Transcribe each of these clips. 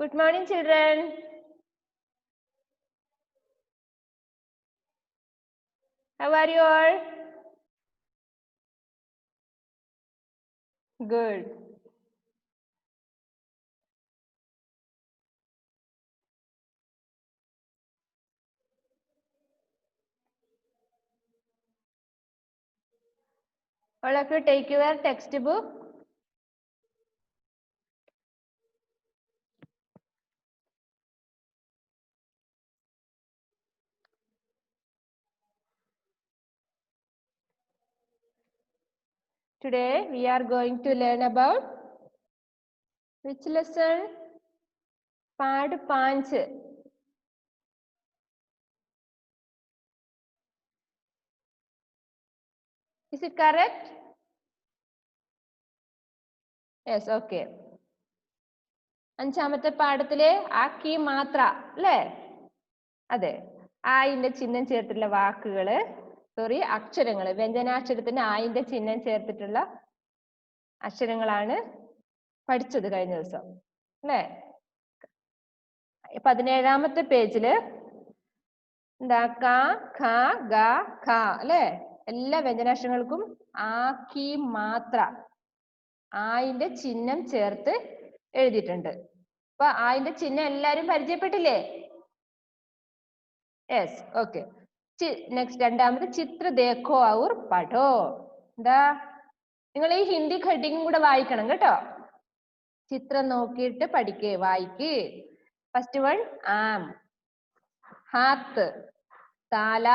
Good morning, children. How are you all? Good. All of you take your textbook. Today we are going to learn about which lesson? Pad 5. Is it correct? Yes, okay. അഞ്ചാമത്തെ പാഠത്തിലെ ആക്കി മാത്ര അല്ലേ? അതെ. ആയിന്റെ ചിഹ്നം ചേർത്തിട്ടുള്ള വാക്കുകള് sorry അക്ഷരങ്ങള് വ്യഞ്ജനാക്ഷരത്തിന് ആയിന്റെ ചിഹ്നം ചേർത്തിട്ടുള്ള അക്ഷരങ്ങളാണ് പഠിച്ചത് കഴിഞ്ഞ ദിവസം അല്ലേ? 17ാമത്തെ പേജില് എന്താ ക ഖ ഗ ഘ അല്ലേ? എല്ലാ വ്യഞ്ജനാക്ഷരങ്ങൾക്കും ആക്കി മാത്ര ആയിന്റെ ചിഹ്നം ചേർത്ത് എഴുതിയിട്ടുണ്ട്. അപ്പൊ ആയിന്റെ ചിഹ്നം എല്ലാരും പരിചയപ്പെട്ടില്ലേ? Yes, okay. നെക്സ്റ്റ് രണ്ടാമത് ചിത്ര ദേഖോ ഔർ പഠോ. എന്താ നിങ്ങൾ ഈ ഹിന്ദി ഖഡിങ്ങും കൂടെ വായിക്കണം കേട്ടോ. ചിത്രം നോക്കിയിട്ട് പഠിക്കേ വായിക്ക്. ഫസ്റ്റ് വൺ ആം, ഹാത്ത്, താല,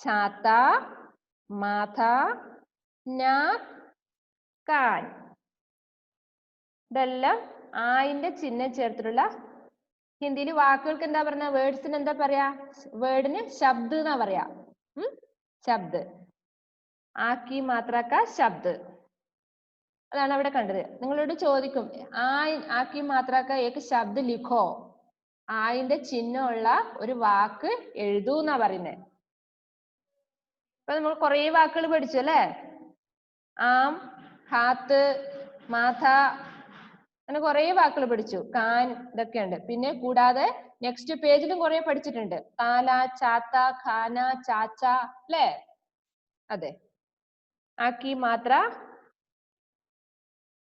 ഛാത്ത, മാഥ, നാക്ക്, കാൻ. ഇതെല്ലാം ആയിന്റെ ചിഹ്നം ചേർത്തിട്ടുള്ള ഹിന്ദിയിൽ വാക്കുകൾക്ക് എന്താ പറഞ്ഞ വേർഡ്സിന് എന്താ പറയാ? വേർഡിന് ശബ്ദ് എന്നാ പറയാ. ശബ്ദ്. ആക്കി മാത്രക്ക ശബ്ദ്. അതാണ് അവിടെ കണ്ടത്. നിങ്ങളോട് ചോദിക്കും ആക്കി മാത്രക്ക ഏക്ക് ശബ്ദ് ലിഖോ. ആയിന്റെ ചിഹ്നമുള്ള ഒരു വാക്ക് എഴുതൂ എന്നാ പറയുന്നത്. അപ്പൊ നമ്മൾ കുറേ വാക്കുകൾ പഠിച്ചു അല്ലേ? ആം, ഹാത്ത്, മാഥ, അങ്ങനെ കുറേ വാക്കുകൾ പഠിച്ചു. കാൻ ഇതൊക്കെ ഉണ്ട്. പിന്നെ കൂടാതെ നെക്സ്റ്റ് പേജിലും കുറെ പഠിച്ചിട്ടുണ്ട്. താല, ചാത്ത, ഖാന, ചാച്ച അല്ലേ? അതെ. ആക്കി മാത്ര.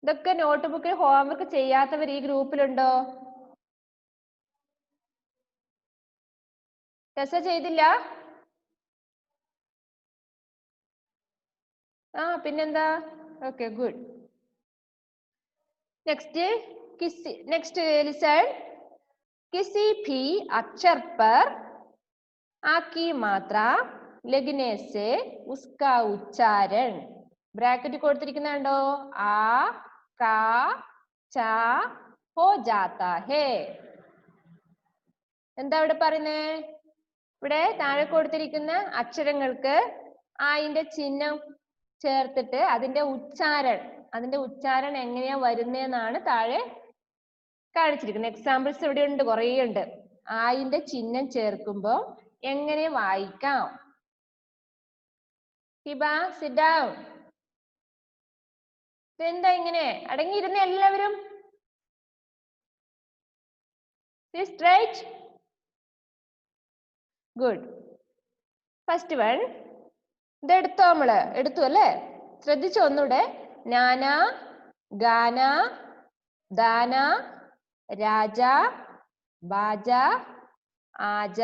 ഇതൊക്കെ നോട്ട് ബുക്കിൽ ഹോംവർക്ക് ചെയ്യാത്തവർ ഈ ഗ്രൂപ്പിലുണ്ടോ? ടെസ ചെയ്തില്ല? പിന്നെന്താ? Okay, good. Next listen. किसी भी अक्षर पर आ की मात्रा लगने से उसका उच्चारण ब्रैकेट കൊടുത്തിരിക്കുന്നുണ്ടോ? ആ, ക, ച हो जाता है. എന്താ ഇവിടെ പറയുന്നേ? ഇവിടെ താഴെ കൊടുത്തിരിക്കുന്ന അക്ഷരങ്ങൾക്ക് ആയിന്റെ ചിഹ്നം ചേർത്തിട്ട് അതിന്റെ ഉച്ചാരണം എങ്ങനെയാ വരുന്നതെന്നാണ് താഴെ കാണിച്ചിരിക്കുന്നത്. എക്സാമ്പിൾസ് ഇവിടെ ഉണ്ട്, കുറേ ഉണ്ട്. ആയിന്റെ ചിഹ്നം ചേർക്കുമ്പോൾ എങ്ങനെ വായിക്കാം? Hiba, sit down. ഇതെന്താ ഇങ്ങനെ അടങ്ങിയിരുന്ന എല്ലാവരും? സ്ട്രൈറ്റ്. ഗുഡ്. ഫസ്റ്റ് വൺ ഇതെടുത്തോ? നമ്മള് എടുത്തു അല്ലേ? ശ്രദ്ധിച്ചോ ഒന്നൂടെ. നാന, ഗാന, ദാന, രാജ, ബാജ, ആജ,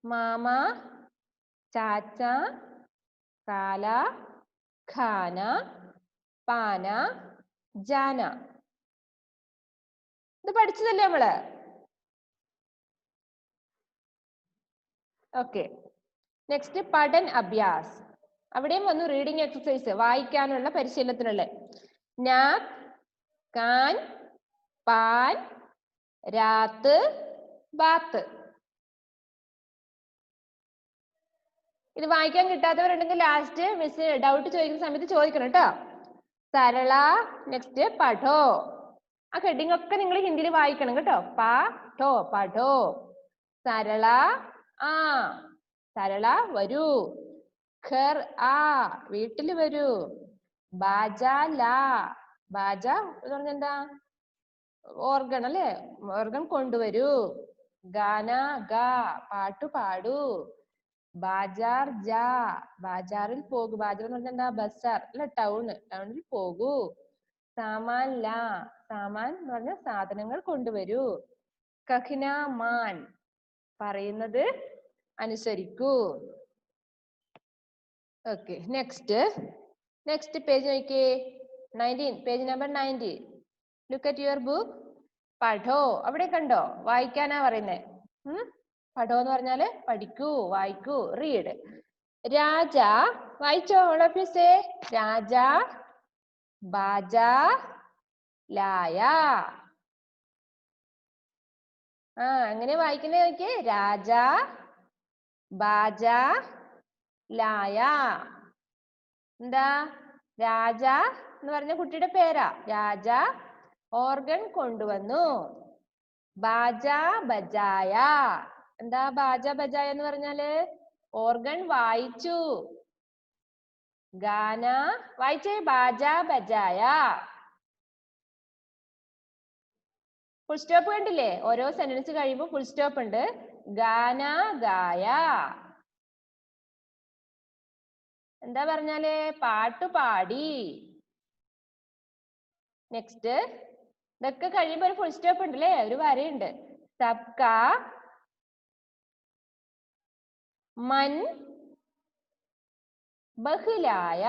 മാമ, ചാച്ച, കാല, ഖാന, പാന, ജാന. ഇത് പഠിച്ചതല്ലേ നമ്മള്? ഓക്കെ. നെക്സ്റ്റ് പഠൻ അഭ്യാസ്. അവിടെയും വന്നു റീഡിംഗ് എക്സസൈസ്, വായിക്കാനുള്ള പരിശീലനത്തിനുള്ള. നാക്ക്, കാൻ, പാൻ, രാത്ത്, ബാത്ത്. ഇത് വായിക്കാൻ കിട്ടാത്തവരുണ്ടെങ്കിൽ ലാസ്റ്റ് മിസ് ഡൗട്ട് ചോദിക്കുന്ന സമയത്ത് ചോദിക്കണം കേട്ടോ. സരള, നെക്സ്റ്റ് പഠോ. ആ ഹെഡിങ് ഒക്കെ നിങ്ങൾ ഹിന്ദിയിൽ വായിക്കണം കേട്ടോ. പഠോ, പഠോ. സരള, ആ, സരള വരൂ. ഘർ ആ, വീട്ടിൽ വരൂ. ബാജ ലാ, ബാജ എന്ന് പറഞ്ഞാ എന്താ? ഓർഗൺ അല്ലെ, ഓർഗൺ കൊണ്ടുവരൂ. ഗാന ഗാ, പാട്ടു പാടൂ. ബാജാർ ജാ, ബാജാറിൽ പോകൂ. ബാജാർ എന്ന് പറഞ്ഞാൽ എന്താ? ബസാർ അല്ലെ, ടൗണിൽ പോകൂ. സാമാൻ ലാ, സാമാൻ എന്ന് പറഞ്ഞാൽ സാധനങ്ങൾ കൊണ്ടുവരൂ. കഖ്ന മാൻ, പറയുന്നത് അനുസരിക്കൂ. ഓക്കെ, നെക്സ്റ്റ് പേജ് നോക്കിയേ. 19, page number 19. Look at your book. പഠോ, അവിടെ കണ്ടോ? വായിക്കാനാ പറയുന്നേ. പഠോ എന്ന് പറഞ്ഞാല് പഠിക്കൂ, വായിക്കൂ, റീഡ്. രാജ, വായിച്ചോ? ഓൾ ഓഫ് യു സേ രാജ ബാജ ലായ. എങ്ങനെ വായിക്കുന്നേ നോക്കിയേ. രാജ ബാജ ലായ. എന്താ? രാജ എന്ന് പറഞ്ഞ കുട്ടിയുടെ പേരാ. രാജ ഓർഗൻ കൊണ്ടുവന്നു. ബാജ ബജായ, എന്താ ബാജ ബജായ എന്ന് പറഞ്ഞാല്? ഓർഗൻ വായിച്ചു. ഗാന, വായിച്ചേ. ബാജ ബജായ. ഫുൾ സ്റ്റോപ്പ് കണ്ടില്ലേ? ഓരോ സെന്റൻസ് കഴിയുമ്പോൾ ഫുൾ സ്റ്റോപ്പ് ഉണ്ട്. ഗാന ഗായ, എന്താ പറഞ്ഞാല്? പാട്ടു പാടി. നെക്സ്റ്റ്, ഇതൊക്കെ കഴിയുമ്പോ ഒരു ഫുൾ സ്റ്റോപ്പ് ഉണ്ട് അല്ലേ, ഒരു വരയുണ്ട്. സബ്ക മൻ ബഹ്ലായ.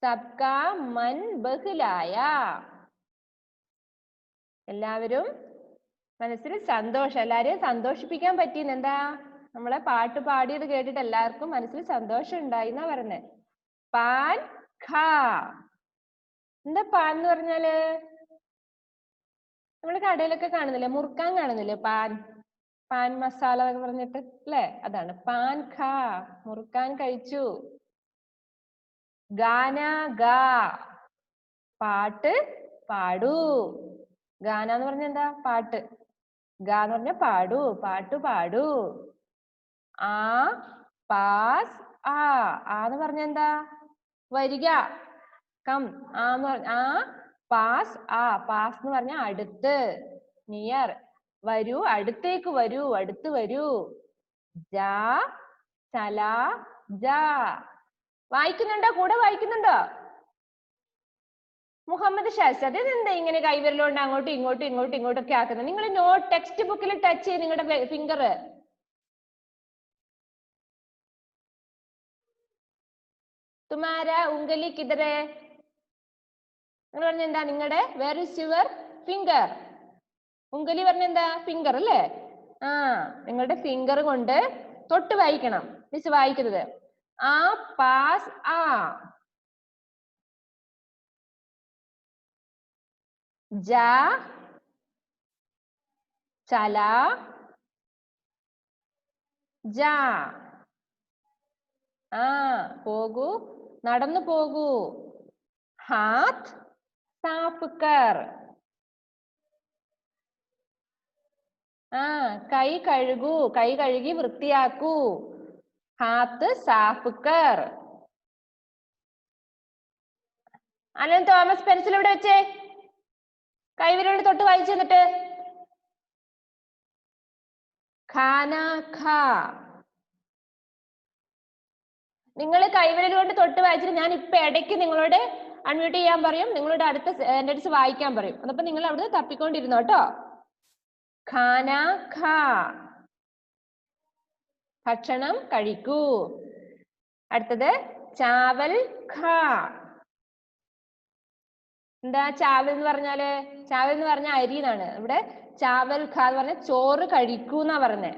സബ്ക മൻ ബഹ്ലായ, എല്ലാവരും മനസ്സിൽ സന്തോഷം, എല്ലാരെയും സന്തോഷിപ്പിക്കാൻ പറ്റിയെന്ന്. എന്താ? നമ്മളെ പാട്ട് പാടിയത് കേട്ടിട്ട് എല്ലാവർക്കും മനസ്സിൽ സന്തോഷം ഉണ്ടായി എന്നാ പറഞ്ഞേ. പാൻ ഖാ, എന്താ പാൻ എന്ന് പറഞ്ഞാല്? നമ്മള് കടയിലൊക്കെ കാണുന്നില്ലേ, മുറുക്കാൻ കാണുന്നില്ലേ? പാൻ മസാല എന്നൊക്കെ പറഞ്ഞിട്ട് അല്ലേ, അതാണ് പാൻ ഖാ, മുറുക്കാൻ കഴിച്ചു. ഗാന ഗാ, പാട്ട് പാടൂ. ഗാന എന്ന് പറഞ്ഞ എന്താ? പാട്ട്. ഗാ എന്ന് പറഞ്ഞ പാടൂ, പാട്ടു പാടൂ. ആ പാസ് ആ, എന്ന് പറഞ്ഞ എന്താ? വരിക, കം. ആ പാസ് ആ, പാസ് എന്ന് പറഞ്ഞ അടുത്ത്, നിയർ. വരൂ, അടുത്തേക്ക് വരൂ, അടുത്ത് വരൂ. ജാ ചലാ ജാ, വായിക്കുന്നുണ്ടോ? കൂടെ വായിക്കുന്നുണ്ടോ? മുഹമ്മദ് ഷാസാദ്, ഇതെന്താ ഇങ്ങനെ കൈവിരലുകൊണ്ട് അങ്ങോട്ടും ഇങ്ങോട്ടും ഒക്കെ ആക്കുന്നത്? നിങ്ങൾ നോട്ട് ടെക്സ്റ്റ് ബുക്കിൽ ടച്ച് ചെയ്ത് നിങ്ങളുടെ ഫിംഗർ. തുമാര ഉംഗലി കിതറേ, നിങ്ങൾ പറഞ്ഞ എന്താ? നിങ്ങളുടെ വേർ ഇസ് യുവർ ഫിംഗർ? ഉംഗലി പറഞ്ഞ എന്താ? ഫിംഗർ അല്ലേ? നിങ്ങളുടെ ഫിംഗർ കൊണ്ട് തൊട്ട് വായിക്കണം. മിസ് വായിക്കുന്നത് ആ പാസ് ആ, ജാ ചലാ ജാ, പോകൂ, നടന്നു പോകൂ. ഹാത്ത് സാഫ് കർ, കൈ കഴുകൂ, കൈ കഴുകി വൃത്തിയാക്കൂ. ഹാത്ത് സാഫ് കർ. അലൻ തോമസ്, പെൻസിൽ ഇവിടെ വെച്ചേ. കൈവിരൽ തൊട്ട് വായിച്ചു എന്നിട്ട്. ഖാന ഖാ, നിങ്ങൾ കൈവിരൽ കൊണ്ട് തൊട്ട് വായിച്ചിട്ട് ഞാൻ ഇപ്പൊ ഇടയ്ക്ക് നിങ്ങളോട് അൺമ്യൂട്ട് ചെയ്യാൻ പറയും, നിങ്ങളുടെ അടുത്ത സെന്റൻസ് വായിക്കാൻ പറയും. അപ്പൊ നിങ്ങൾ അവിടുന്ന് തപ്പിക്കൊണ്ടിരുന്നോ കേട്ടോ. ഖാന ഖാ, ഭക്ഷണം കഴിക്കൂ. അടുത്തത് ചാവൽ ഖാ. എന്താ ചാവൽ എന്ന് പറഞ്ഞാല്? ചാവൽ എന്ന് പറഞ്ഞ അരി എന്നാണ്. ഇവിടെ ചാവൽ ഖാ എന്ന് പറഞ്ഞ ചോറ് കഴിക്കൂ എന്നാ പറഞ്ഞേ.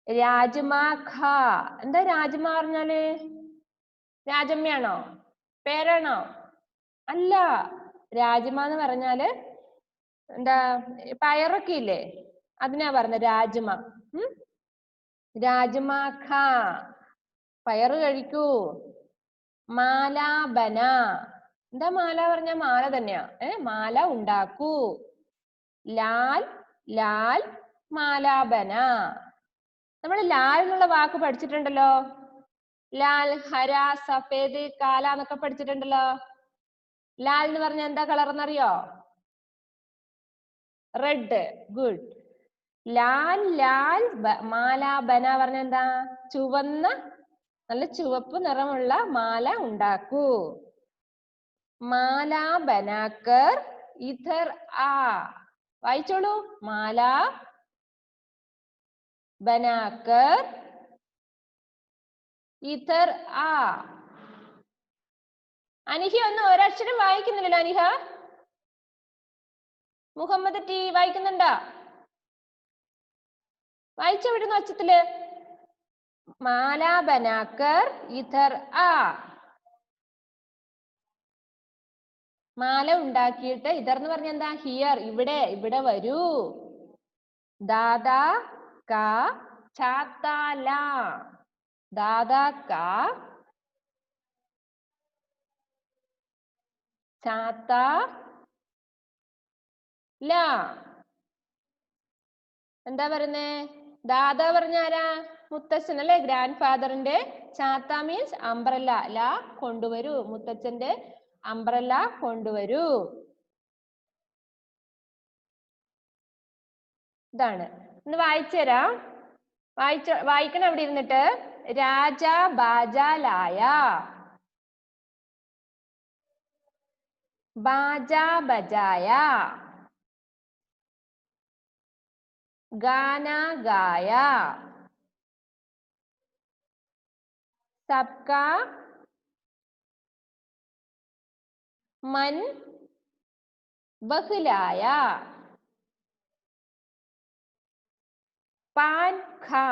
രാജ്മാ ഖാ, എന്താ രാജ്മാ പറഞ്ഞാല്? രാജമ്മയാണോ? പേരാണോ? അല്ല, രാജ്മ എന്ന് പറഞ്ഞാല് എന്താ? പയറൊക്കെ ഇല്ലേ, അതിനാ പറഞ്ഞ രാജ്മ. രാജ്മ ഖാ, പയറ് കഴിക്കൂ. മാല ബന, എന്താ മാല പറഞ്ഞ? മാല തന്നെയാ. മാല ഉണ്ടാക്കൂ. ലാൽ ലാൽ മാല ബന, നമ്മൾ ലാൽ എന്നുള്ള വാക്ക് പഠിച്ചിട്ടുണ്ടല്ലോ. ലാൽ, ഹര, സഫേദ്, കാല എന്നൊക്കെ പഠിച്ചിട്ടുണ്ടല്ലോ. ലാൽ എന്ന് പറഞ്ഞാൽ എന്താ കളർ എന്നറിയോ? റെഡ്. ഗുഡ്. ലാൽ ലാൽ മാല ബന പറഞ്ഞ എന്താ? ചുവന്ന നല്ല ചുവപ്പ് നിറമുള്ള മാല ഉണ്ടാക്കൂ. മാല ബനാക്കർ ഇധർ ആ. വായിച്ചോളൂ. മാല ബനാക്കർ ഇധർ ആ. അനിഹ ഒന്ന് ഒരക്ഷരം വായിക്കുന്നില്ലല്ലോ അനിഹ. മുഹമ്മദ് ടി വായിക്കുന്നുണ്ടോ? വായിച്ച വിടുന്ന ഒച്ചത്തില്. മാല ബനാക്കർ ഇധർ ആ. മാല ഉണ്ടാക്കിയിട്ട് ഇധർ എന്ന് പറഞ്ഞ എന്താ? ഹിയർ, ഇവിടെ, ഇവിടെ വരൂ. ദാദാ കാ ഛാത്താ ലാ. ദാദാ കാ ഛാത്താ ലാ. എന്താ പറയുന്നേ? ദാദാ പറഞ്ഞ ആരാ? മുത്തച്ഛൻ അല്ലെ, ഗ്രാൻഡ് ഫാദറിന്റെ. ഛാത്ത മീൻസ് അംബ്രല്ല. ലാ കൊണ്ടുവരൂ. മുത്തച്ഛന്റെ അംബ്രല്ല കൊണ്ടുവരൂ. ഇതാണ്. ഒന്ന് വായിച്ചു തരാം. വായിക്കണം അവിടെ ഇരുന്നിട്ട്. രാജ ബാജ ലായ. ബാജ ബജായ. ഗാന ഗായ. സബ്കാ मन बहलाया. पान खा.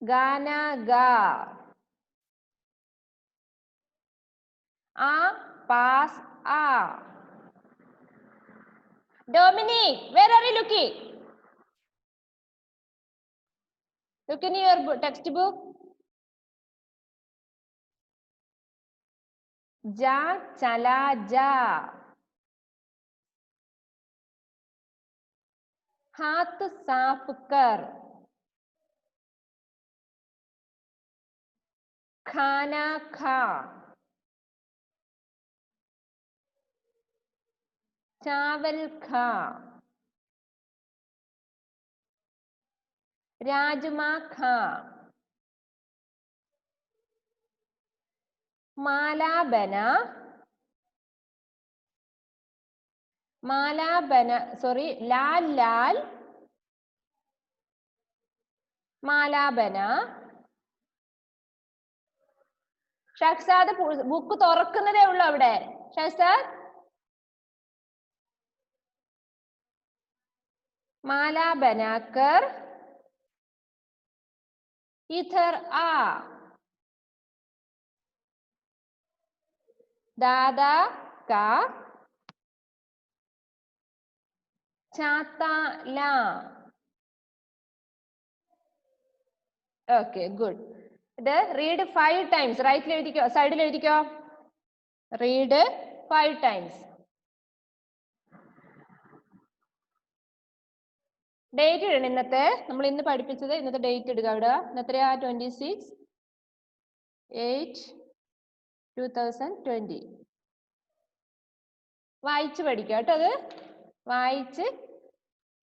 गाना गा. आ पास आ. Dominic, where are you looking? Look in your textbook. जा चला जा. हाथ साफ कर. खाना खा. चावल खा. राजमा खा. माला बना. माला बना सॉरी लाल लाल माला बना. ഷഹ്സാദ് ബുക്ക് തുറക്കുന്നതേ ഉള്ളൂ അവിടെ. ഷഹ്സാദ് മാല ബനാക്കർ ഇധർ ആ. ദാദാ കാ ഛാത്താ ലാ. Okay good. ഇത് റീഡ് 5 ടൈംസ്. റൈറ്റിൽ എഴുതിക്കോ, സൈഡിൽ എഴുതിക്കോ. Read 5 times. ഡേറ്റ് ഇടണം. ഇന്നത്തെ നമ്മൾ ഇന്ന് പഠിപ്പിച്ചത് ഇന്നത്തെ ഡേറ്റ് ഇടുക അവിടെ. ഇന്നത്തെ 26/8/2020. വായിച്ച് പഠിക്കുക കേട്ടോ. അത് വായിച്ച്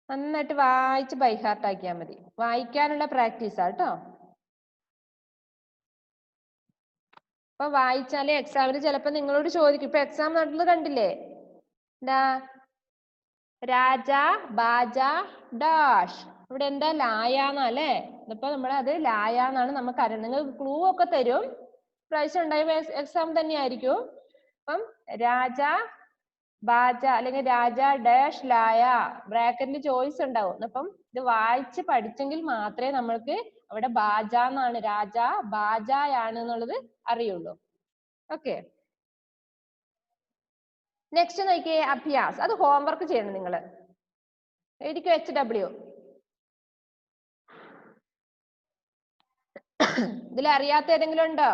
നന്നായിട്ട് വായിച്ച് ബൈ ഹാർട്ട് ആക്കിയാൽ മതി. വായിക്കാനുള്ള പ്രാക്ടീസാ കേട്ടോ. അപ്പൊ വായിച്ചാലേ എക്സാമിന് ചിലപ്പോ നിങ്ങളോട് ചോദിക്കും. ഇപ്പൊ എക്സാം നടന്നത് കണ്ടില്ലേ? എന്താ? രാജ ബാജ ഡാഷ്. ഇവിടെ എന്താ? ലായാന്നാ അല്ലേ? ഇപ്പൊ അത് ലായാന്നാണ് നമുക്ക് അറിയാം. നിങ്ങൾ ക്ലൂ ഒക്കെ തരും. പ്രാവശ്യം ഉണ്ടായ എക്സാം തന്നെ ആയിരിക്കും. അപ്പം രാജ ബാജ അല്ലെങ്കിൽ രാജ ഡാഷ് ലായ ബ്രാക്കറ്റിൽ ചോയ്സ് ഉണ്ടാവും. അപ്പം ഇത് വായിച്ച് പഠിച്ചെങ്കിൽ മാത്രമേ നമ്മൾക്ക് അവിടെ ബാജ എന്നാണ്, രാജ ബാജയാണ് എന്നുള്ളത് അറിയുള്ളൂ. ഓക്കെ. നെക്സ്റ്റ് നോക്കിയേ, അഭ്യാസ്. അത് ഹോംവർക്ക് ചെയ്യണം നിങ്ങൾ. എഴുതിക്കോ HW. ഇതിൽ അറിയാത്ത ഏതെങ്കിലും ഉണ്ടോ?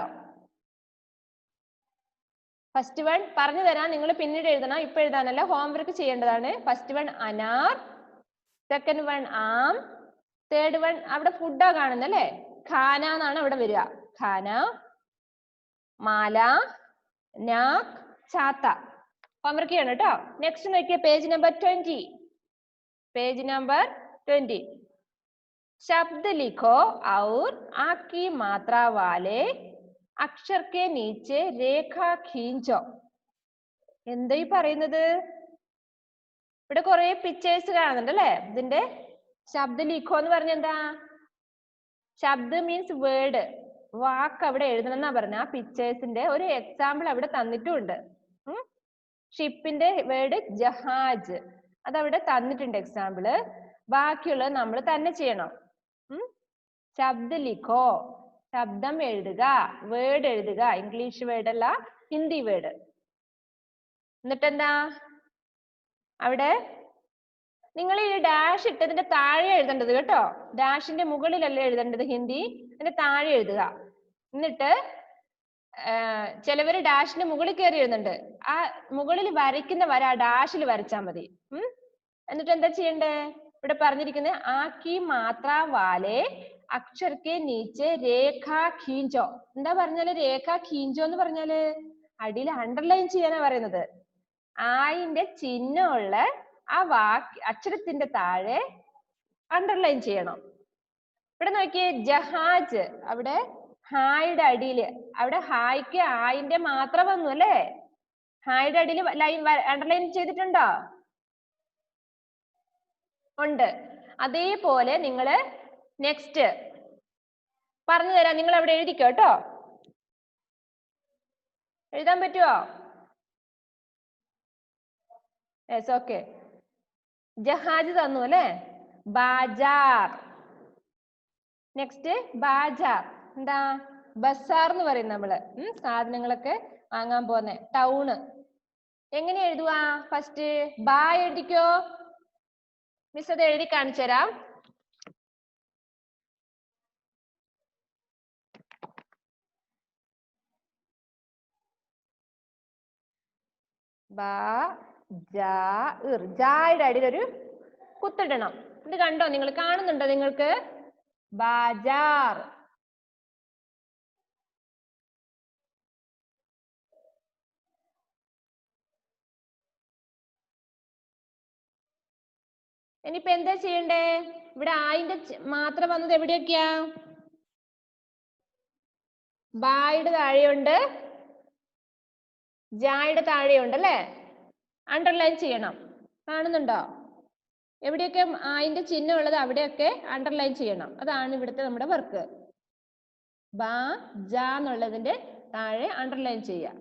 ഫസ്റ്റ് വൺ പറഞ്ഞു തരാം, നിങ്ങൾ പിന്നീട് എഴുതണം. ഇപ്പൊ എഴുതാനല്ല, ഹോംവർക്ക് ചെയ്യേണ്ടതാണ്. ഫസ്റ്റ് വൺ അനാർ, സെക്കൻഡ് വൺ ആം, തേർഡ് വൺ അവിടെ ഫുഡാ കാണുന്നത് അല്ലേ? ഖാന എന്നാണ് അവിടെ വരിക. ഖാന, മാല, നാക്, ചാത്ത. ഹോംവർക്ക് ചെയ്യണം കേട്ടോ. നെക്സ്റ്റ് നോക്കിയേ പേജ് നമ്പർ 20. Page number 20. शब्द लिखो और आँख की मात्रा वाले अक्षर के नीचे रेखा खींचो. എന്താ ഈ പറയുന്നത്? ഇവിടെ കുറെ പിക്ചേഴ്സ് കാണുന്നുണ്ട് അല്ലേ? ഇതിന്റെ ശബ്ദ ലിഖോ എന്ന് പറഞ്ഞ എന്താ? ശബ്ദ മീൻസ് വേർഡ്, വാക്ക് അവിടെ എഴുതണം എന്നാ പറഞ്ഞ. ആ പിക്ചേഴ്സിന്റെ ഒരു എക്സാമ്പിൾ അവിടെ തന്നിട്ടുണ്ട്. ഷിപ്പിന്റെ വേർഡ് ജഹാജ്, അതവിടെ തന്നിട്ടുണ്ട് എക്സാമ്പിള്. ബാക്കിയുള്ളത് നമ്മൾ തന്നെ ചെയ്യണം. ശബ്ദ ലിഖോ, ശബ്ദം എഴുതുക, വേർഡ് എഴുതുക. ഇംഗ്ലീഷ് വേർഡ് അല്ല, ഹിന്ദി വേർഡ്. എന്നിട്ടെന്താ അവിടെ നിങ്ങൾ ഈ ഡാഷ് ഇട്ടതിന്റെ താഴെ എഴുതേണ്ടത് കേട്ടോ. ഡാഷിന്റെ മുകളിലല്ല എഴുതേണ്ടത് ഹിന്ദി, അതിന്റെ താഴെ എഴുതുക. എന്നിട്ട് ചിലവര് ഡാഷിന്റെ മുകളിൽ കയറി എഴുതുന്നുണ്ട്. ആ മുകളിൽ വരയ്ക്കുന്ന വര ആ ഡാഷിൽ വരച്ചാൽ മതി. എന്നിട്ട് എന്താ ചെയ്യണ്ടേ? ഇവിടെ പറഞ്ഞിരിക്കുന്നത് ആക്കി മാത്ര വാലെ അക്ഷർ കെ നീച്ചെ രേഖ ഖീഞ്ചോ. എന്താ പറഞ്ഞാല് രേഖ ഖീഞ്ചോ എന്ന് പറഞ്ഞാല് അടിയിൽ അണ്ടർലൈൻ ചെയ്യാനാ പറയുന്നത്. ആയിന്റെ ചിഹ്നമുള്ള ആ അക്ഷരത്തിന്റെ താഴെ അണ്ടർലൈൻ ചെയ്യണം. ഇവിടെ നോക്കിയേ ജഹാജ്, അവിടെ ഹായുടെ അടിയിൽ, അവിടെ ഹായ്ക്ക് ആയിന്റെ മാത്രം വന്നു അല്ലേ? ഹായുടെ അടിയിൽ ലൈൻ അണ്ടർലൈൻ ചെയ്തിട്ടുണ്ടോ? ഉണ്ട്. അതേപോലെ നിങ്ങള് നെക്സ്റ്റ് പറഞ്ഞു തരാം. നിങ്ങൾ അവിടെ എഴുതിക്കോ കേട്ടോ. എഴുതാൻ പറ്റുമോ? Yes, okay. ജഹാജ് തന്നു അല്ലേ? ബാജാർ. നെക്സ്റ്റ് ബാജാർ എന്താ? ബസാർ എന്ന് പറയും നമ്മള്. സാധനങ്ങളൊക്കെ വാങ്ങാൻ പോന്നെ ടൗണ്. എങ്ങനെ എഴുതുക? ഫസ്റ്റ് ബാ എഴുതിക്കോ. മിസ് അത് എഴുതി കാണിച്ചു തരാം. ജായുടെ അടിയിൽ ഒരു കുത്തിടണം. ഇത് കണ്ടോ? നിങ്ങൾ കാണുന്നുണ്ടോ? നിങ്ങൾക്ക് ബാജാർ. ഇനിയിപ്പോ എന്താ ചെയ്യണ്ടേ? ഇവിടെ ആയിന്റെ മാത്രം വന്നത് എവിടെയൊക്കെയാ? ബായുടെ താഴെയുണ്ട്, ജായുടെ താഴെയുണ്ട് അല്ലേ? അണ്ടർലൈൻ ചെയ്യണം. കാണുന്നുണ്ടോ? എവിടെയൊക്കെ ആയിന്റെ ചിഹ്നം ഉള്ളത് അവിടെയൊക്കെ അണ്ടർലൈൻ ചെയ്യണം. അതാണ് ഇവിടുത്തെ നമ്മുടെ വർക്ക്. ബാ ജ എന്നുള്ളതിന്റെ താഴെ അണ്ടർലൈൻ ചെയ്യാം.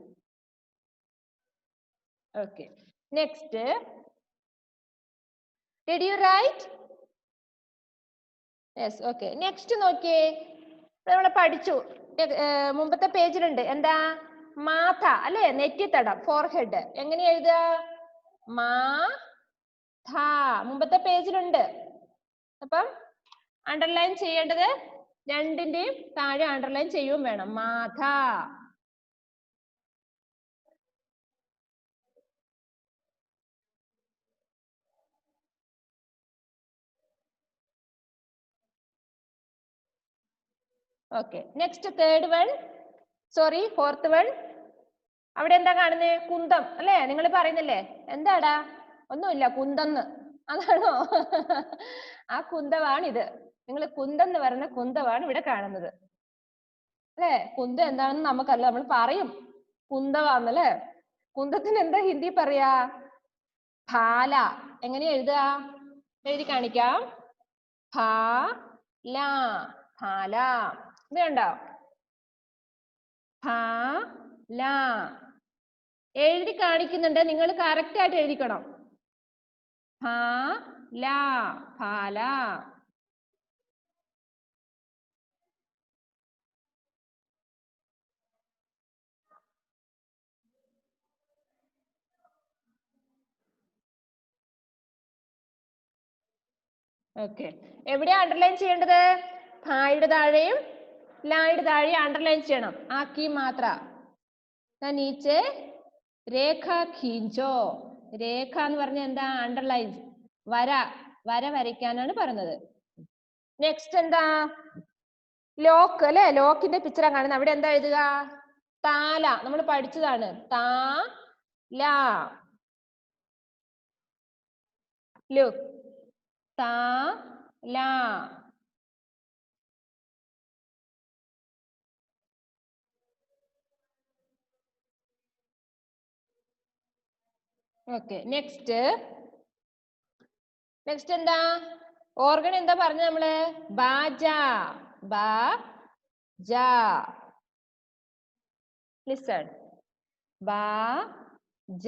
Okay. Next, did you write? yes, okay. Next നോക്കിയേ, നമ്മൾ പഠിച്ചു. മുമ്പത്തെ പേജിലുണ്ട് എന്താ? മാഥ അല്ലെ? നെറ്റിത്തടം, ഫോർഹെഡ്. എങ്ങനെ എഴുതുക? മാ ഥ. മുമ്പത്തെ പേജിലുണ്ട്. അപ്പം അണ്ടർലൈൻ ചെയ്യേണ്ടത് രണ്ടിന്റെയും താഴെ അണ്ടർലൈൻ ചെയ്യുകയും വേണം. മാഥ. Okay. Next third one, sorry fourth one. അവിടെ എന്താ കാണുന്നത്? കുന്തം അല്ലേ? നിങ്ങൾ പറയുന്നില്ലേ എന്താടാ? ഒന്നുമില്ല, കുന്തന്ന്. അതാണോ? ആ കുന്തമാണിത്. നിങ്ങൾ കുന്തം എന്ന് പറയുന്ന കുന്തമാണ് ഇവിടെ കാണുന്നത് അല്ലേ? കുന്തം എന്താണെന്ന് നമുക്കല്ല, നമ്മൾ പറയും കുന്തമാണല്ലേ. കുന്തത്തിന് എന്താ ഹിന്ദി പറയാ? ഭാല. എങ്ങനെ എഴുതുക? എഴുതി കാണിക്കാം. ഭാല, ഭാല. ഇത് കണ്ടോ? ഭാല എഴുതി കാണിക്കുന്നുണ്ട്. നിങ്ങൾ കറക്റ്റ് ആയിട്ട് എഴുതിക്കണം. ഭാല, ഭാല. ഓക്കെ. എവിടെയാ അണ്ടർലൈൻ ചെയ്യേണ്ടത്? ഭായുടെ താഴെയും ലായുടെ താഴെയും അണ്ടർലൈൻ ചെയ്യണം. ആക്കി മാത്ര. നീച്ചെ രേഖ ഖീഞ്ചോ. രേഖ എന്ന് പറഞ്ഞ എന്താ? അണ്ടർലൈൻ, വര. വര വരയ്ക്കാനാണ് പറഞ്ഞത്. നെക്സ്റ്റ് എന്താ? ലോക്ക് അല്ലെ? ലോക്കിന്റെ പിക്ചറാ കാണുന്നത്. അവിടെ എന്താ എഴുതുക? താല. നമ്മൾ പഠിച്ചതാണ്. താല. ലുക്ക്. താല. ഓക്കെ. നെക്സ്റ്റ് എന്താ? ഓർഗൻ എന്താ പറഞ്ഞ നമ്മള്? ബാജ. ബാജ. ലിസൺ. ബാജ.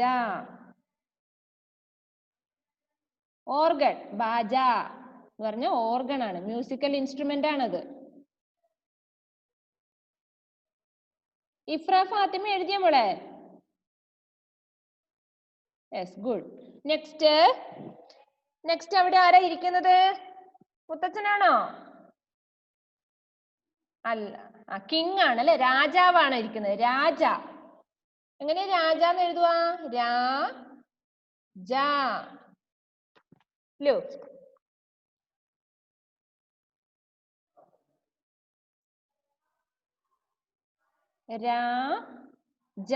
ഓർഗൻ. ബാജ എന്ന് പറഞ്ഞ ഓർഗൻ ആണ്, മ്യൂസിക്കൽ ഇൻസ്ട്രുമെന്റ് ആണത്. ഇഫ്ര ഫാത്തിമ എഴുതിയ മോളെ? Yes, good. നെക്സ്റ്റ് അവിടെ ആരാ ഇരിക്കുന്നത്? മുത്തച്ഛനാണോ? അല്ല, കിങ് ആണ് അല്ലെ? രാജാവാണ് ഇരിക്കുന്നത്. രാജ. എങ്ങനെ രാജാന്ന് എഴുതുവാ? രാജ. ലുക്ക്. രാജ.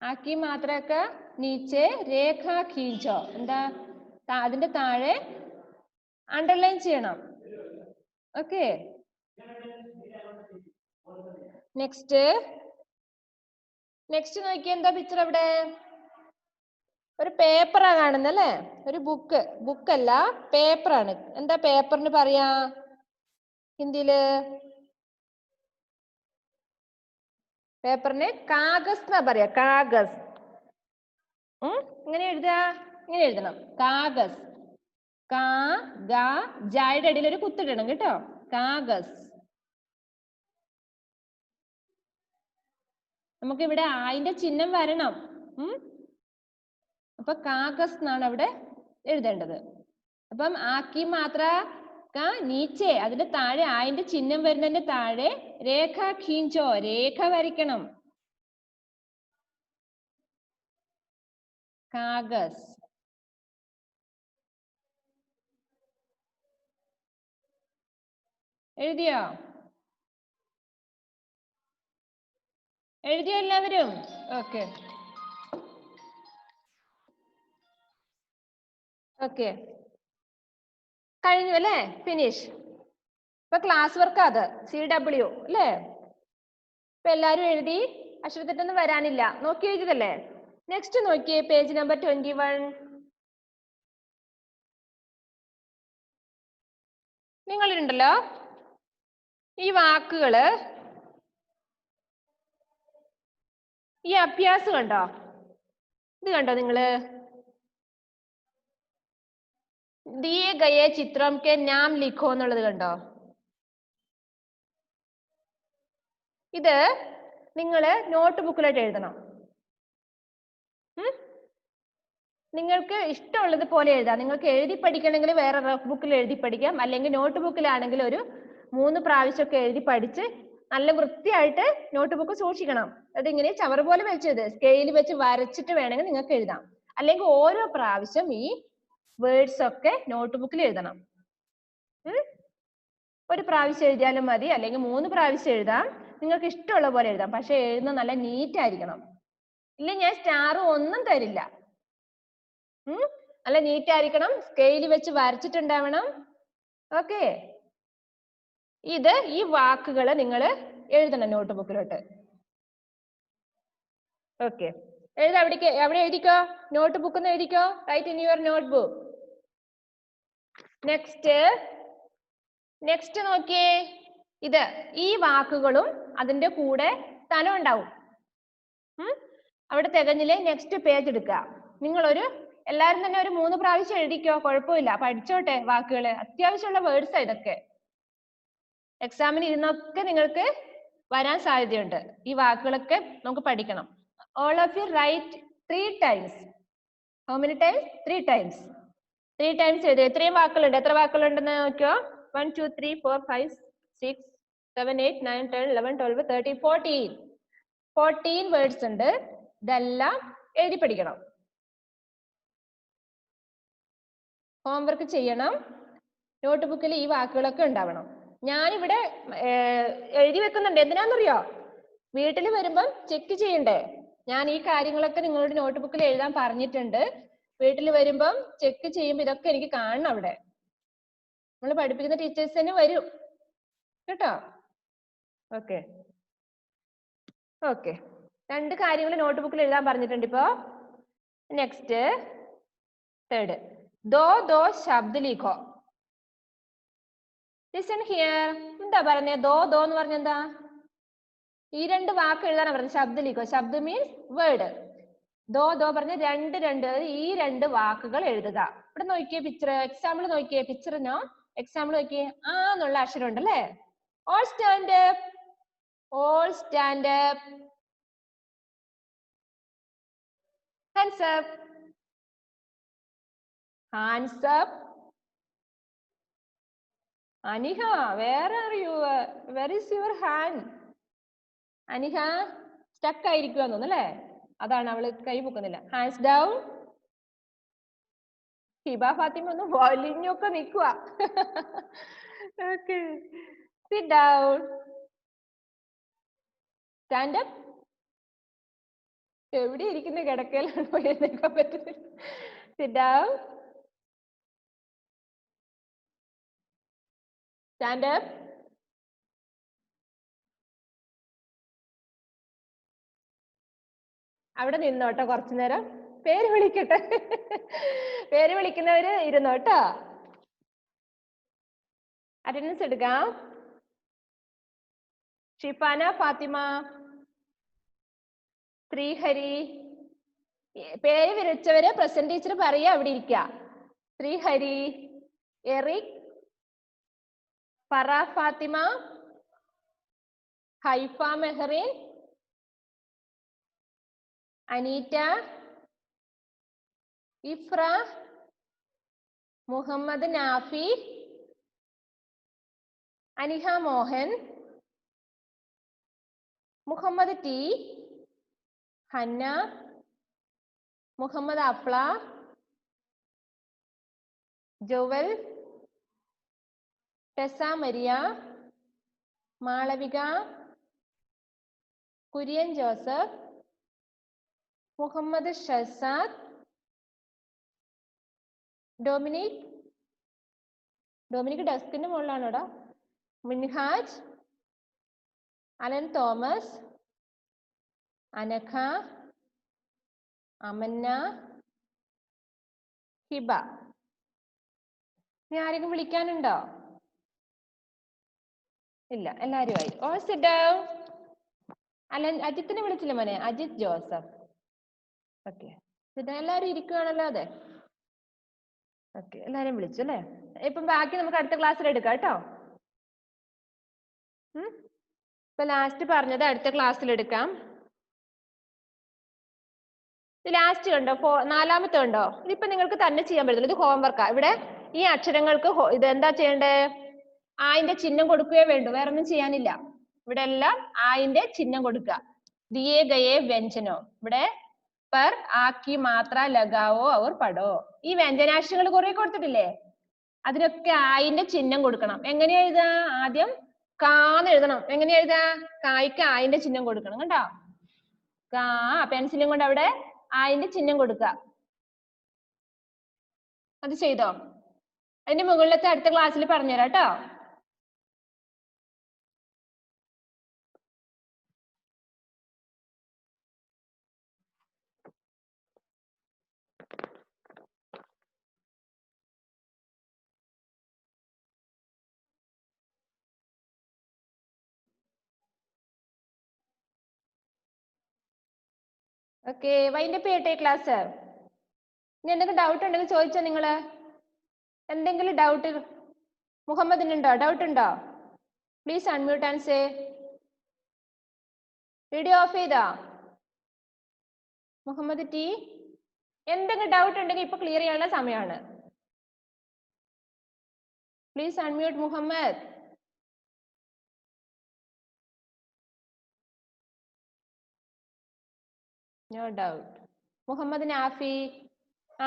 ആക്കി മാത്രമൊക്കെ നീച്ചെ രേഖ ഖീഞ്ചോ. എന്താ? അതിന്റെ താഴെ അണ്ടർലൈൻ ചെയ്യണം. ഓക്കെ. നെക്സ്റ്റ് നോക്കിയേ, എന്താ പിക്ചർ അവിടെ? ഒരു പേപ്പറാ കാണുന്നല്ലേ? ഒരു ബുക്കല്ല, പേപ്പറാണ്. എന്താ പേപ്പറിന് പറയാ ഹിന്ദിയില്? പേപ്പറിന് കാഗസ് എന്നാ പറയാ. കാഗസ്. ഇങ്ങനെ എഴുതുക, ഇങ്ങനെ എഴുതണം. കാഗസ്. ജായുടെ ഇടയിൽ ഒരു കുത്തിടണം കേട്ടോ. കാഗസ്. നമുക്ക് ഇവിടെ ആയിന്റെ ചിഹ്നം വരണം. അപ്പൊ കാഗസ് എന്നാണ് അവിടെ എഴുതേണ്ടത്. അപ്പം ആക്കി മാത്ര നീച്ചെ, അതിന്റെ താഴെ ആയിന്റെ ചിഹ്നം വരുന്നതിന്റെ താഴെ രേഖ ഖീഞ്ചോ, രേഖ വരയ്ക്കണം. കാഗസ്. എഴുതിയോ എല്ലാവരും? ഓക്കെ. കഴിഞ്ഞു അല്ലേ? ഫിനിഷ്. ഇപ്പൊ ക്ലാസ് വർക്ക് അത് CW അല്ലേ? ഇപ്പൊ എല്ലാരും എഴുതി. അക്ഷരത്തെറ്റൊന്നും വരാനില്ല. നോക്കി എഴുതിയതല്ലേ? നെക്സ്റ്റ് നോക്കിയേ, പേജ് നമ്പർ 21. നിങ്ങളുണ്ടല്ലോ ഈ വാക്കുകള്, ഈ അഭ്യാസം കണ്ടോ? ഇത് കണ്ടോ നിങ്ങള്? ദിയേ ഗയേ ചിത്രം കെ നാം ലിഖോ എന്നുള്ളത് കണ്ടോ? ഇത് നിങ്ങള് നോട്ട് ബുക്കിലായിട്ട് എഴുതണം. നിങ്ങൾക്ക് ഇഷ്ടമുള്ളത് പോലെ എഴുതാം. നിങ്ങൾക്ക് എഴുതി പഠിക്കണമെങ്കിൽ വേറെ റഫ് ബുക്കിൽ എഴുതി പഠിക്കാം, അല്ലെങ്കിൽ നോട്ട് ബുക്കിലാണെങ്കിൽ ഒരു 3 പ്രാവശ്യമൊക്കെ എഴുതി പഠിച്ച് നല്ല വൃത്തിയായിട്ട് നോട്ട് ബുക്ക് സൂക്ഷിക്കണം. അതിങ്ങനെ ചവറ് പോലെ വെച്ചത് സ്കെയിൽ വെച്ച് വരച്ചിട്ട് വേണമെങ്കിൽ നിങ്ങൾക്ക് എഴുതാം. അല്ലെങ്കിൽ ഓരോ പ്രാവശ്യം ഈ വേർഡ്സ് ഒക്കെ നോട്ട് ബുക്കിൽ എഴുതണം. ഒരു പ്രാവശ്യം എഴുതിയാലും മതി, അല്ലെങ്കിൽ 3 പ്രാവശ്യം എഴുതാം. നിങ്ങൾക്ക് ഇഷ്ടമുള്ള പോലെ എഴുതാം. പക്ഷെ എഴുതുന്നത് നല്ല നീറ്റ് ആയിരിക്കണം. ഇല്ല ഞാൻ സ്റ്റാർ ഒന്നും തരില്ല. നല്ല നീറ്റ് ആയിരിക്കണം, സ്കെയിൽ വെച്ച് വരച്ചിട്ടുണ്ടാവണം. ഓക്കെ. ഈ വാക്കുകൾ നിങ്ങൾ എഴുതണം നോട്ട് ബുക്കിലോട്ട്. ഓക്കെ. അവിടെ എഴുതിക്കോ, നോട്ട് ബുക്ക് ഒന്ന് എഴുതിക്കോ. Write in your notebook. Next നോക്കിയേ, ഈ വാക്കുകളും അതിന്റെ കൂടെ സ്ഥലം ഉണ്ടാവും. അവിടെ തികഞ്ഞില്ലേ? നെക്സ്റ്റ് പേജ് എടുക്കുക. എല്ലാരും തന്നെ ഒരു 3 പ്രാവശ്യം എഴുതിക്കോ, കുഴപ്പമില്ല. പഠിച്ചോട്ടെ വാക്കുകള്. അത്യാവശ്യമുള്ള വേർഡ്സ് ഇതൊക്കെ. എക്സാമിന് ഇരുന്നൊക്കെ നിങ്ങൾക്ക് വരാൻ സാധ്യതയുണ്ട്. ഈ വാക്കുകളൊക്കെ നമുക്ക് പഠിക്കണം. All of you write 3 times. How many times? 3 times. 3 times എഴുതുക. എത്രയും വാക്കുകളുണ്ട്? എത്ര വാക്കുകളുണ്ടെന്ന് നോക്കിയോ. 1 2 3 4 5 6 7 8 9 10 11 12 13 14 വേർഡ്സ് ഉണ്ട്. ഇതെല്ലാം എഴുതി പഠിക്കണം. ഹോംവർക്ക് ചെയ്യണം. നോട്ട് ബുക്കിൽ ഈ വാക്കുകളൊക്കെ ഉണ്ടാവണം. ഞാനിവിടെ എഴുതി വെക്കുന്നുണ്ട്. എന്തിനാണെന്നറിയോ? വീട്ടിൽ വരുമ്പം ചെക്ക് ചെയ്യണ്ടേ? ഞാൻ ഈ കാര്യങ്ങളൊക്കെ നിങ്ങളോട് നോട്ട് ബുക്കിൽ എഴുതാൻ പറഞ്ഞിട്ടുണ്ട്. വീട്ടിൽ വരുമ്പം ചെക്ക് ചെയ്യുമ്പോൾ ഇതൊക്കെ എനിക്ക് കാണണം അവിടെ. നമ്മൾ പഠിപ്പിക്കുന്ന ടീച്ചേഴ്സ് തന്നെ വരും കേട്ടോ. ഓക്കെ ഓക്കെ, 2 കാര്യങ്ങൾ നോട്ട് ബുക്കിൽ എഴുതാൻ പറഞ്ഞിട്ടുണ്ട്. ഇപ്പോ നെക്സ്റ്റ് തേർഡ്, ദോ ദോ ശബ്ദ ലിഖോ. Listen here. എന്താ പറഞ്ഞേ? ദോ ദോ എന്ന് പറഞ്ഞ എന്താ? ഈ 2 വാക്ക് എഴുതാനാണ് പറഞ്ഞത്. ശബ്ദ ലിഖോ. ശബ്ദ മീൻസ് വേർഡ്. ദോ ദോ പറഞ്ഞ രണ്ട്, അതായത് ഈ 2 വാക്കുകൾ എഴുതുക. ഇവിടെ നോക്കിയേ പിക്ചർ. എക്സാമ്പിൾ നോക്കിയേ. പിക്ചറിനോ എക്സാമ്പിൾ നോക്കിയേ. ആ എന്നുള്ള അക്ഷരം ഉണ്ടല്ലേ? All stand up. All stand up. Hands up. Hands up. Aniha, where are you? Where is your hand? Aniha stuck ആയിരിക്കുവാന്ന് തോന്നുന്നു അല്ലേ? അതാണ് അവള് കൈ പൊക്കുന്നില്ല. Hands down. ഹിബ ഫാത്തിമ ഒന്ന് വലിഞ്ഞൊക്കെ നിൽക്കുക. Okay, sit down. Stand up. എവിടെ ഇരിക്കുന്ന? കിടക്കയിലാണോ? എഴുന്നേൽക്കാൻ പറ്റുന്നില്ല. Sit down. Stand up. അവിടെ നിന്നോട്ടോ കുറച്ചു നേരം. പേര് വിളിക്കട്ടെ. പേര് വിളിക്കുന്നവര് ഇരുന്നോട്ടോ. അറ്റൻഡൻസ് എടുക്കാം. ഷിഫാന ഫാത്തിമ, ശ്രീഹരി. പേര് വിളിച്ചവര് പ്രസന്റ് ടീച്ചർ പറയാ അവിടെ ഇരിക്ക. ശ്രീഹരി, എറിക്, ഫറ ഫാത്തിമ, ഹൈഫ മെഹറിൻ, അനീറ്റ, ഇഫ്ര, മുഹമ്മദ് നാഫി, അനിഹ മോഹൻ, മുഹമ്മദ് ടി, ഹന്ന, മുഹമ്മദ് അഫ്ല, ജോവൽ, ടെസ മരിയ, മാളവിക, കുര്യൻ ജോസഫ്, മുഹമ്മദ് ഷസാദ്, ഡൊമിനിക്. ഡൊമിനിക് ഡെസ്കിന്റെ മുകളിലാണോടാ? മിൻഹാജ്, അലൻ തോമസ്, അനഖ, അമന്ന, ഹിബ. ഇനി ആരെങ്കിലും വിളിക്കാനുണ്ടോ? ഇല്ല, എല്ലാരും ആയി. All sit down. അലൻ, അജിത്തിനെ വിളിച്ചില്ല മോനെ? അജിത് ജോസഫ്. ഓക്കെ, എല്ലാരും ഇരിക്കുകയാണല്ലോ. അതെ, ഓക്കെ, എല്ലാരും വിളിച്ചു അല്ലേ? ഇപ്പം ബാക്കി നമുക്ക് അടുത്ത ക്ലാസ്സിൽ എടുക്കാം കേട്ടോ. ഇപ്പൊ ലാസ്റ്റ് പറഞ്ഞത് അടുത്ത ക്ലാസ്സിൽ എടുക്കാം. ലാസ്റ്റ് കണ്ടോ? 4ാമത്തെ കണ്ടോ? ഇതിപ്പോ നിങ്ങൾക്ക് തന്നെ ചെയ്യാൻ പറ്റില്ല. ഇത് ഹോംവർക്കാ. ഇവിടെ ഈ അക്ഷരങ്ങൾക്ക് ഇത് എന്താ ചെയ്യണ്ടേ? ആയിന്റെ ചിഹ്നം കൊടുക്കുകയോ വേണ്ടു. വേറെ ഒന്നും ചെയ്യാനില്ല. ഇവിടെ എല്ലാം ആയിന്റെ ചിഹ്നം കൊടുക്കുക. ദിയേ ഗയേ വ്യഞ്ജനോ. ഇവിടെ പർ, ആക്കി, മാത്ര, ലഗാവോ, അവർ പടോ. ഈ വ്യഞ്ജനാക്ഷരങ്ങൾ കുറെ കൊടുത്തിട്ടില്ലേ? അതിനൊക്കെ ആയിന്റെ ചിഹ്നം കൊടുക്കണം. എങ്ങനെയാ എഴുതാ? ആദ്യം കാന്ന് എഴുതണം. എങ്ങനെയാ എഴുതാ? കായ്ക്ക് ആയിന്റെ ചിഹ്നം കൊടുക്കണം. കണ്ടോ? കാ. പെൻസിലും കൊണ്ട് അവിടെ ആയിന്റെ ചിഹ്നം കൊടുക്കുക. അത് ചെയ്തോ? അതിന്റെ മുകളിലത്തെ അടുത്ത ക്ലാസ്സിൽ പറഞ്ഞുതരാം കേട്ടോ. ഓക്കെ, വൈൻഡപ്പ് ചെയ്യട്ടെ ക്ലാസ്. ഇനി എന്തെങ്കിലും ഡൗട്ട് ഉണ്ടെങ്കിൽ ചോദിച്ചോ നിങ്ങള്. എന്തെങ്കിലും ഡൗട്ട് മുഹമ്മദിനുണ്ടോ? ഡൗട്ട് ഉണ്ടോ? Please unmute and say. Video of ചെയ്തോ? മുഹമ്മദ് ടി, എന്തെങ്കിലും ഡൗട്ട് ഉണ്ടെങ്കിൽ ഇപ്പൊ ക്ലിയർ ചെയ്യാനുള്ള സമയമാണ്. Please unmute Muhammad. No doubt. Muhammad Nafi.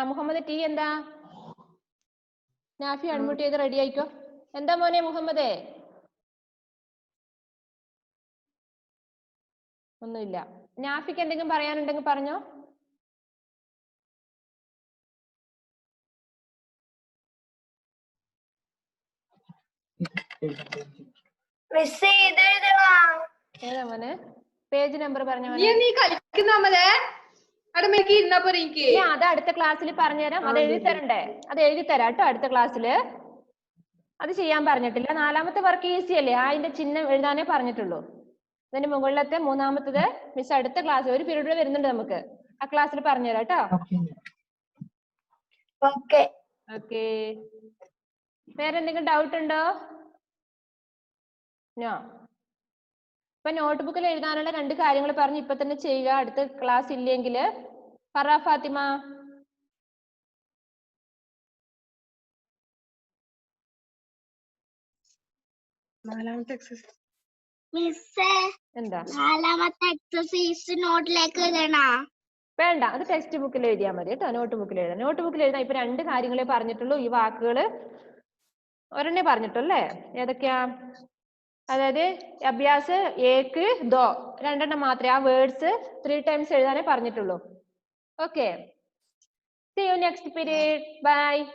Muhammad T എന്താ? നാഫി അൺമ്യൂട്ട് ചെയ്ത് റെഡി ആയിക്കോ. എന്താ മോനെ മുഹമ്മദേ? ഒന്നുമില്ല. നാഫിക്ക് എന്തെങ്കിലും പറയാനുണ്ടെങ്കിൽ പറഞ്ഞോ. ഏതാ മോനെ? പേജ് നമ്പർ പറഞ്ഞ മോനെ. അത് അടുത്ത ക്ലാസ്സിൽ പറഞ്ഞുതരാം. അത് എഴുതി തരണ്ടേ? അത് എഴുതി തരാം കേട്ടോ അടുത്ത ക്ലാസ്സിൽ. അത് ചെയ്യാൻ പറഞ്ഞിട്ടില്ല. 4ാമത്തെ വർക്ക് ഈസി അല്ലേ? അതിന്റെ ചിഹ്നം എഴുതാനേ പറഞ്ഞിട്ടുള്ളൂ. ഇതിന്റെ മുകളിലത്തെ 3ാമത്തത് മിസ് അടുത്ത ക്ലാസ് ഒരു പീരീഡ് വരുന്നുണ്ട് നമുക്ക്. ആ ക്ലാസ്സിൽ പറഞ്ഞുതരാം കേട്ടോ. ഓക്കെ. വേറെ എന്തെങ്കിലും ഡൗട്ട് ഉണ്ടോ? നോ. ഇപ്പൊ നോട്ട് ബുക്കിൽ എഴുതാനുള്ള 2 കാര്യങ്ങൾ പറഞ്ഞ് ഇപ്പൊ തന്നെ ചെയ്യുക. അടുത്ത ക്ലാസ് ഇല്ലെങ്കിൽ പറ ഫാത്തിമ. എന്താ? 4ാമത്തെ എക്സസൈസ് നോട്ടിലേക്ക് എഴുതണോ? വേണ്ട, അത് ടെക്സ്റ്റ് ബുക്കിൽ എഴുതിയാൽ മതി കേട്ടോ. നോട്ട് ബുക്കിൽ എഴുതാം. നോട്ട് ബുക്കിൽ എഴുതാൻ ഇപ്പൊ 2 കാര്യങ്ങളെ പറഞ്ഞിട്ടുള്ളൂ. ഈ വാക്കുകൾ ഒരെണ്ണേ പറഞ്ഞിട്ടുള്ളൂ. ഏതൊക്കെയാ? അതായത് അഭ്യാസ് ഏക്ക് ദോ 2 മാത്രമേ ആ വേർഡ്സ് 3 ടൈംസ് എഴുതാനേ പറഞ്ഞിട്ടുള്ളൂ. Okay. See you next period. Bye.